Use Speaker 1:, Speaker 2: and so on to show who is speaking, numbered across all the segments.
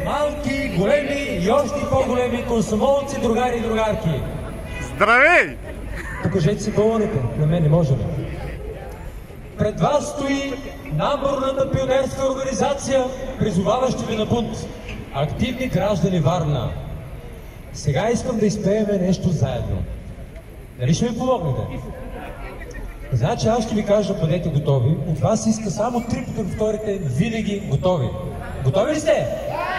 Speaker 1: малки, големи и още по-големи комсомолци, другари и другарки.
Speaker 2: Здравей!
Speaker 1: Покажете си балоните, на мен не може. Пред вас стои наборната пионерска организация, призоваващи ви на бунт. Активни граждани Варна. Сега искам да изпееме нещо заедно. Нали ще ми помогнете? Значи аз ще ви кажа, бъдете готови. От вас иска само 3 пъти повторите винаги готови. Готови ли сте?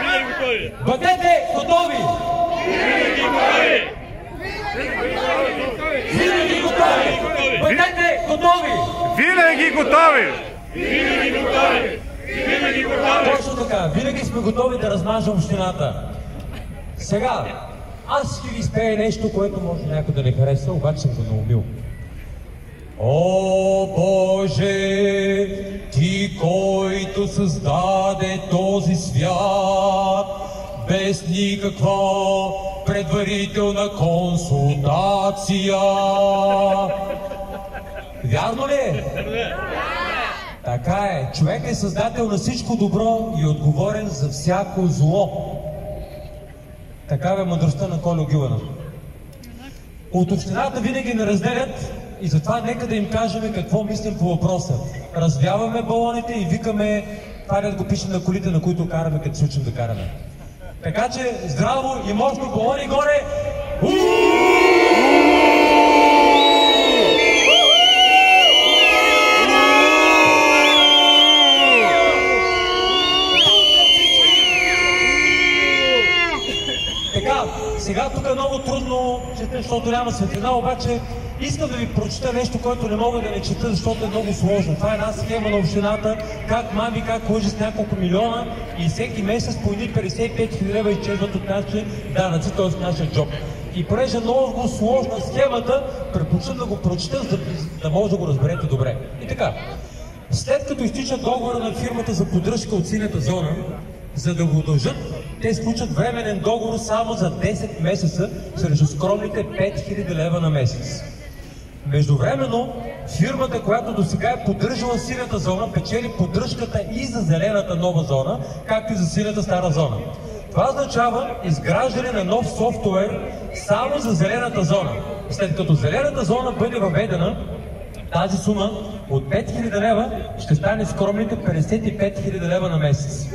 Speaker 3: Винаги готови!
Speaker 1: Бъдете готови!
Speaker 3: Винаги готови!
Speaker 1: Винаги готови! Бъдете готови!
Speaker 2: Винаги готови!
Speaker 3: Винаги готови! Винаги готови!
Speaker 1: Точно така, винаги сме готови да размажем общината. Сега, аз ще ви изпея нещо, което може някой да не хареса, обаче съм го наумил. О, Боже, Ти, който създаде този свят, без никаква предварителна консултация. Вярно ли е? Така е. Човек е създател на всичко добро и отговорен за всяко зло. Такава е мъдростта на Кольо Гювана. От общината винаги не разделят и затова нека да им кажем какво мислим по въпроса. Развяваме балоните и викаме, това да го пишем на колите, на които караме, като се учим да караме. Така че здраво и мощно балони горе! Така, сега тук е много трудно, защото няма светлина, обаче искам да ви прочита нещо, което не мога да не чета, защото е много сложно. Това е една схема на общината, как мами, как лъжи с няколко милиона и всеки месец по едни 55 000 лева изчезват от нашите данъци, т.е. от нашия джоб. И понеже е много сложна схемата, предпочитам да го прочита, за да може да го разберете добре. И така, след като изтича договора на фирмата за поддръжка от синята зона, за да го удължат, те сключат временен договор само за 10 месеца срещу скромните 5000 лева на месец. Междувременно, фирмата, която досега е поддържала синята зона, печели поддръжката и за зелената нова зона, както и за синята стара зона. Това означава изграждане на нов софтуер само за зелената зона. След като зелената зона бъде въведена, тази сума от 5000 лева ще стане скромните 55 000 лева на месец.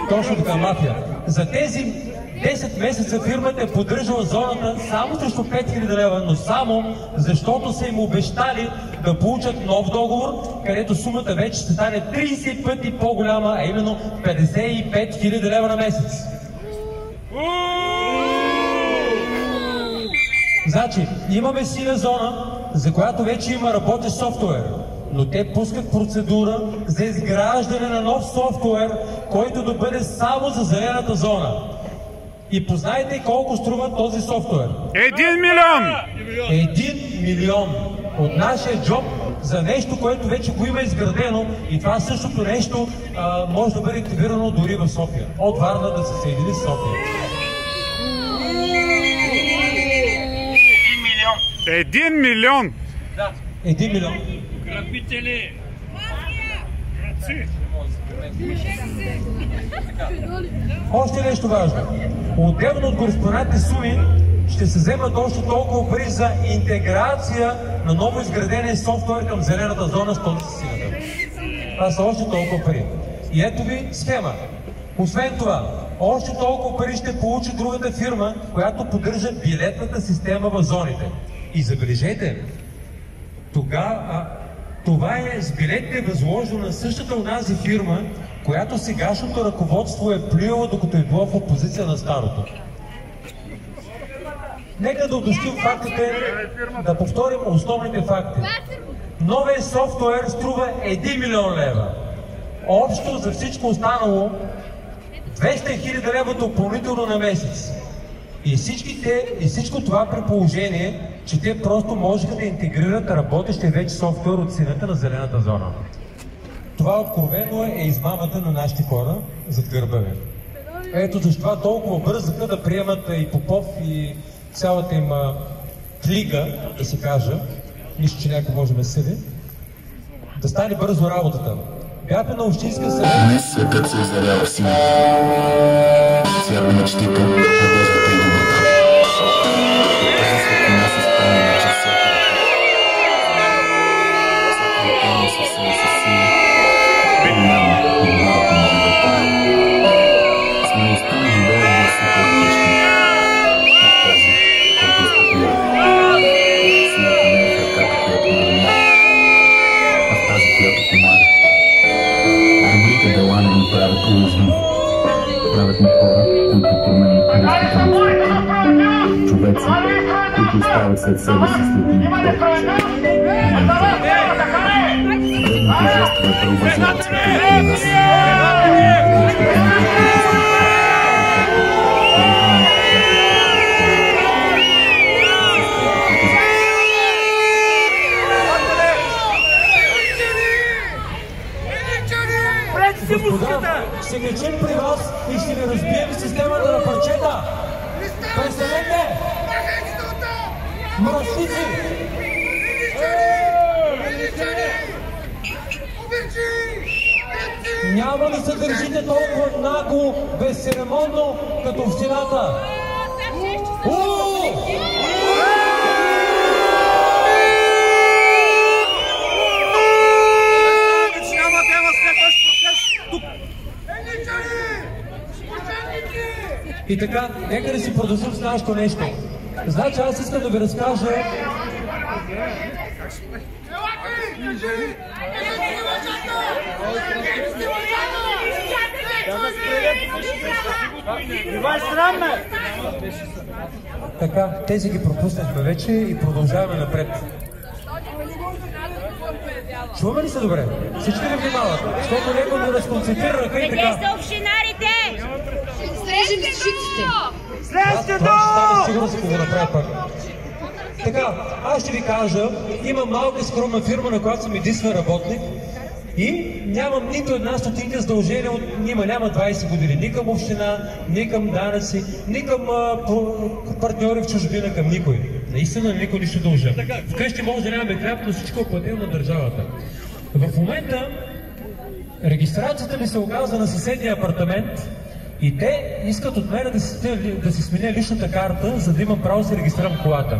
Speaker 1: Точно така, мафия. За тези 10 месеца фирмата е поддържала зоната само срещу 5000 лева, но само защото са им обещали да получат нов договор, където сумата вече ще стане 30 пъти по-голяма, а именно 55 000 лева на месец. Значи, имаме синя зона, за която вече има работещ софтуер, но те пускат процедура за изграждане на нов софтуер, който да бъде само за зелената зона. И познайте колко струва този софтуер.
Speaker 2: 1 милион!
Speaker 1: 1 милион от нашия джоб за нещо, което вече го има изградено, и това същото нещо може да бъде активирано дори в София. От Варна да се съедини с София.
Speaker 2: 1 милион!
Speaker 1: Да, 1 милион.
Speaker 3: Грабители!
Speaker 1: Още нещо важно. Отделно от гореспоменатите суми ще се вземат още толкова пари за интеграция на ново изградения софтуер към зелената зона с този сината. Това са още толкова пари. И ето ви схема. Освен това, още толкова пари ще получи другата фирма, която поддържа билетната система в зоните. И забележете, това е с билетите възложено на същата онази фирма, която сегашното ръководство е плювало, докато е било в опозиция на старото. Нека да уточним фактите, да повторим основните факти. Новият софтуер струва 1 милион лева. Общо за всичко останало 200 000 лева допълнително на месец. И всичко това при положение, че те просто можеха да интегрират работещия вече софтуер от сината на зелената зона. Това откровено е измамата на нашите хора зад гърба ви. Ето защо толкова бързаха да приемат и Попов, и цялата им клига, да се кажа, нищо, че някой може да ме съди, да стане бързо работата. Бяхме на общинска съвет.
Speaker 4: Днес светът се озарява силно. Свят на мечтите, надеждата и любовта. Тази светлина се спрямо на час всяка ръка. Всяка ръка със себе си сила. Преминава и говората на живота. Смелостта на живее гласите от къщи. В тази, който изпоплява. Силата не е в ръката, която навина, а в тази, която помага. Добрите дела не ни правят улъжни. Правят ни хора, които променят действителността. Човеци, които оставят след себе си следи древните жестове преобразяват света около нас. Надеждата ни припусни.
Speaker 1: Господа, ще качим при вас и ще ви разбием системата на парчета. Престанете! Мръсници! Няма да се държите толкова нагло, безцеремонно, като общината. И така, нека да си продължим с нашето нещо. Значи аз искам да ви разкажа... Така, тези ги пропуснахме вече и продължаваме напред. Чуваме ли се добре? Всички ли внимават? Защото него не разконцентрираха и така.
Speaker 5: Къде са общинарите?
Speaker 6: Слежим с жиците.
Speaker 5: Слезте долу!
Speaker 1: Това ще сигурно си го направя пак. Така, аз ще ви кажа, имам малка скромна фирма, на която съм единствен работник и нямам нито една стотинка задължение няма 20 години. Ни към община, ни към данъци, ни към партньори в чужбина, към никой. Наистина никой нищо дължа. Вкъщи може да нямаме хляб, но всичко е платено на държавата. В момента регистрацията ми се оказа на съседния апартамент и те искат от мен да си сменя личната карта, за да имам право да си регистрирам колата.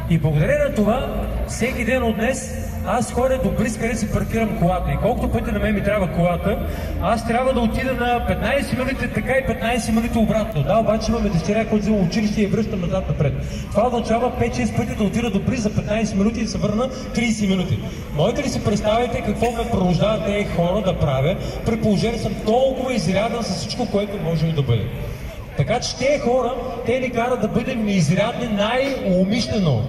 Speaker 1: И благодарение на това, всеки ден от днес, аз ходя до близо къде си паркирам колата. И колкото пъти на мен ми трябва колата, аз трябва да отида на 15 минути така и 15 минути обратно. Да, обаче имаме дъщеря, който взема училище и връщам назад напред. Това означава 5-6 пъти да отида до близо за 15 минути и да се върна 30 минути. Можете ли си представите какво ме продължават тези хора да правя, при положение съм толкова изряден с всичко, което може да бъде. Така че тези хора, те ни карат да бъдем изрядни най-умишлено.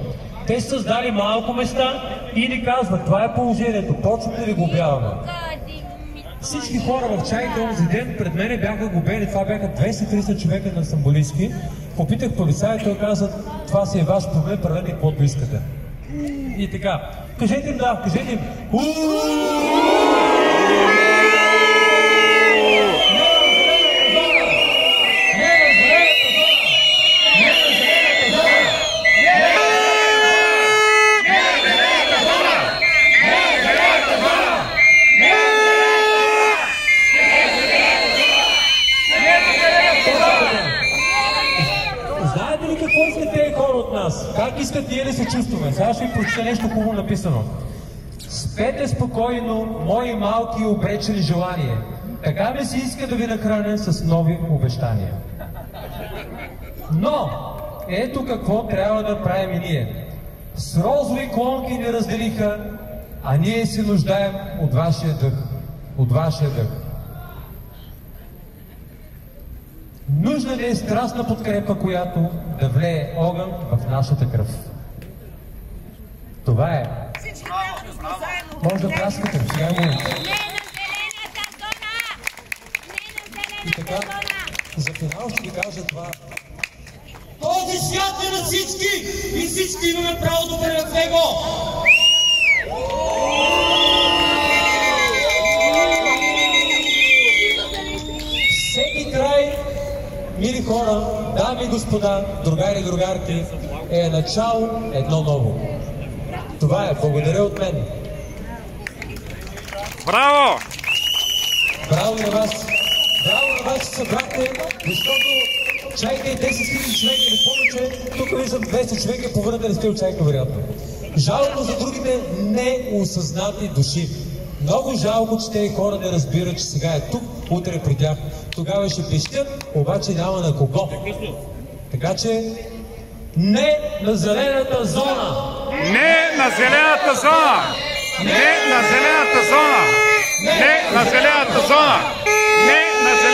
Speaker 1: Те са създали малко места и ни казват, това е положението, почваме да ви го обяваме. Всички хора в чайка онзи ден пред мене бяха губени, това бяха 230 човека на Самболийски. Попитах полицая и той каза, това си е ваш проблем, правете каквото искате. И така, кажете им да, кажете им. Как искат ние да се чувстваме? Сега ще ви прочета нещо хубаво написано. Спете спокойно, мои малки обречени желания. Така ми се иска да ви нахраня с нови обещания. Но, ето какво трябва да правим и ние. С розови клонки ни разделиха, а ние се нуждаем от вашия дъх. От вашия дъх. Нужна ли е страстна подкрепа, която да влее огън в нашата кръв? Това е. Може да пляскате. Сега е момент. И така, за финал ще ви кажа това. Този свят е на всички и всички имаме право да бъдем в него. Всеки край, мили хора, дами и господа, другари и другарки, е начало едно ново. Това е. Благодаря от мен.
Speaker 2: Браво!
Speaker 1: Браво на вас! Браво на вас, че събрахте, защото Чайка и 10 000 човека или повече, тук виждам 200 човека и половината не сте от Чайка, вероятно. Жалко за другите неосъзнати души. Много жалко, че тези хора не разбират, че сега е тук, утре при тях. Тогава ще пищят, обаче няма на кого. Така че не на зелената зона!
Speaker 2: Не на зелената зона! Не на зелената зона! Не на зелената зона! Не на зелената зона!